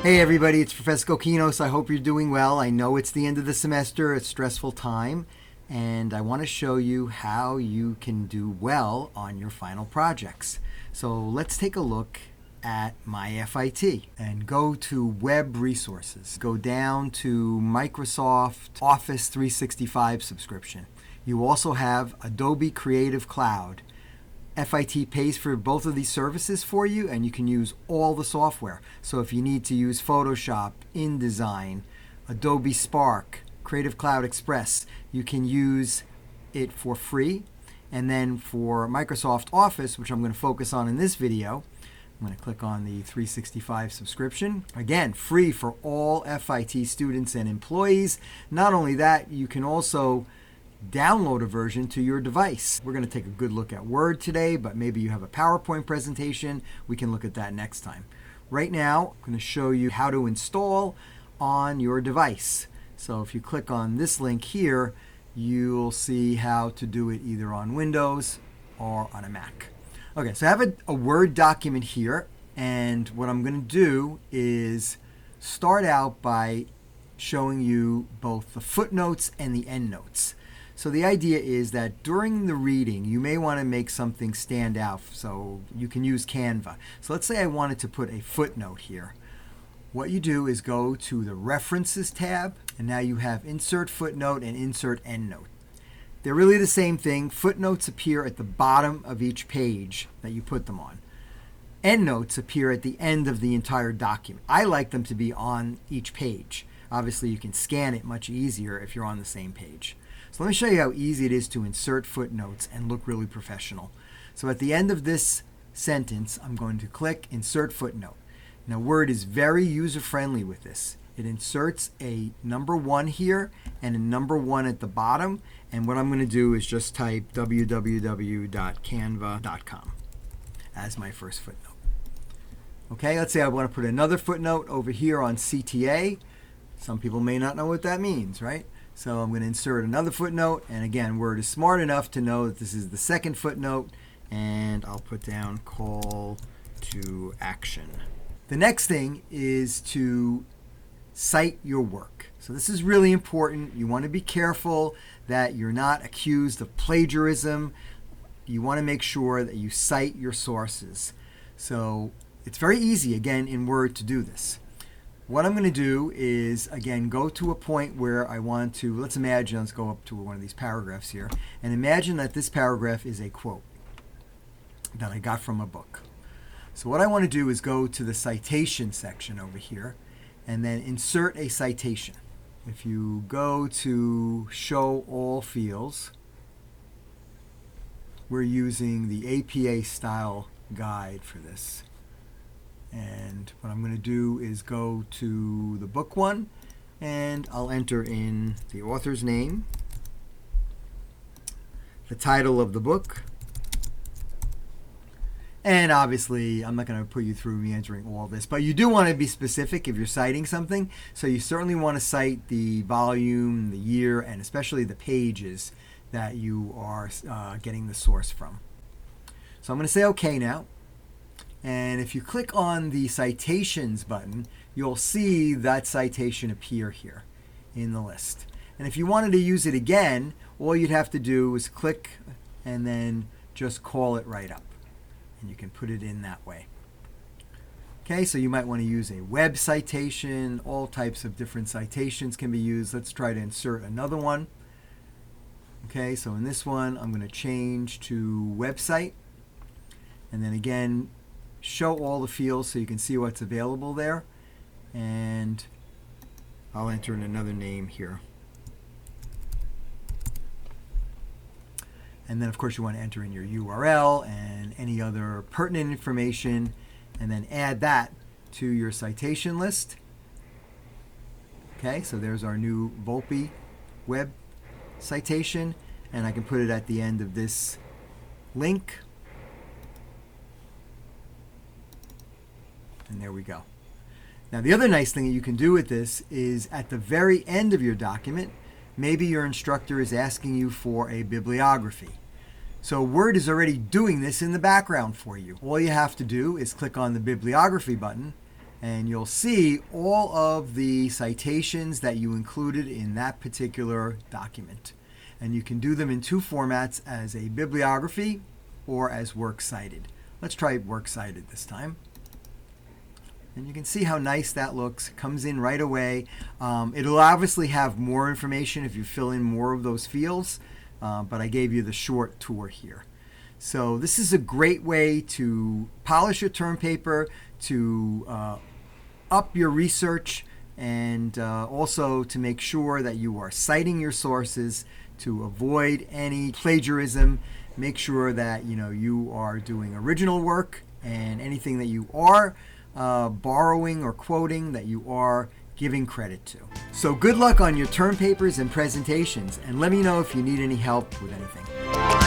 Hey everybody, it's Professor Kokinos. I hope you're doing well. I know it's the end of the semester, it's a stressful time, and I want to show you how you can do well on your final projects. So let's take a look at my FIT and go to Web Resources. Go down to Microsoft Office 365 subscription. You also have Adobe Creative Cloud. FIT pays for both of these services for you, and you can use all the software. So if you need to use Photoshop, InDesign, Adobe Spark, Creative Cloud Express, you can use it for free. And then for Microsoft Office, which I'm going to focus on in this video, I'm going to click on the 365 subscription. Again, free for all FIT students and employees. Not only that, you can also download a version to your device. We're going to take a good look at Word today, but maybe you have a PowerPoint presentation. We can look at that next time. Right now, I'm going to show you how to install on your device. So if you click on this link here, you'll see how to do it either on Windows or on a Mac. Okay, so I have a Word document here, and what I'm going to do is start out by showing you both the footnotes and the endnotes. So the idea is that during the reading, you may want to make something stand out, so you can use Canva. So let's say I wanted to put a footnote here. What you do is go to the References tab, and now you have Insert Footnote and Insert Endnote. They're really the same thing. Footnotes appear at the bottom of each page that you put them on. Endnotes appear at the end of the entire document. I like them to be on each page. Obviously, you can scan it much easier if you're on the same page. So let me show you how easy it is to insert footnotes and look really professional. So at the end of this sentence, I'm going to click Insert Footnote. Now Word is very user-friendly with this. It inserts a number 1 here and a number 1 at the bottom. And what I'm going to do is just type www.canva.com as my first footnote. Okay, let's say I want to put another footnote over here on CTA. Some people may not know what that means, right? So I'm going to insert another footnote, and again, Word is smart enough to know that this is the second footnote, and I'll put down call to action. The next thing is to cite your work. So this is really important. You want to be careful that you're not accused of plagiarism. You want to make sure that you cite your sources. So it's very easy, again, in Word to do this. What I'm going to do is, again, go to a point where I want to, let's go up to one of these paragraphs here, and imagine that this paragraph is a quote that I got from a book. So what I want to do is go to the citation section over here, and then insert a citation. If you go to Show All Fields, we're using the APA style guide for this. And what I'm going to do is go to the book one, and I'll enter in the author's name, the title of the book, and obviously I'm not going to put you through me entering all this, but you do want to be specific if you're citing something. So you certainly want to cite the volume, the year, and especially the pages that you are getting the source from. So I'm going to say OK now. And if you click on the Citations button, you'll see that citation appear here in the list. And if you wanted to use it again, all you'd have to do is click and then just call it right up. And you can put it in that way. Okay, so you might want to use a web citation. All types of different citations can be used. Let's try to insert another one. Okay, so in this one, I'm going to change to website. And then again, show all the fields so you can see what's available there, and I'll enter in another name here. And then of course you want to enter in your URL and any other pertinent information, and then add that to your citation list. Okay, so there's our new Volpe web citation, and I can put it at the end of this link. And there we go. Now the other nice thing that you can do with this is at the very end of your document, maybe your instructor is asking you for a bibliography. So Word is already doing this in the background for you. All you have to do is click on the bibliography button, and you'll see all of the citations that you included in that particular document. And you can do them in two formats, as a bibliography or as works cited. Let's try works cited this time. And you can see how nice that looks. It comes in right away. It'll obviously have more information if you fill in more of those fields, but I gave you the short tour here. So this is a great way to polish your term paper, to up your research, and also to make sure that you are citing your sources to avoid any plagiarism. Make sure that you are doing original work, and anything that you are borrowing or quoting, that you are giving credit to. So good luck on your term papers and presentations, and let me know if you need any help with anything.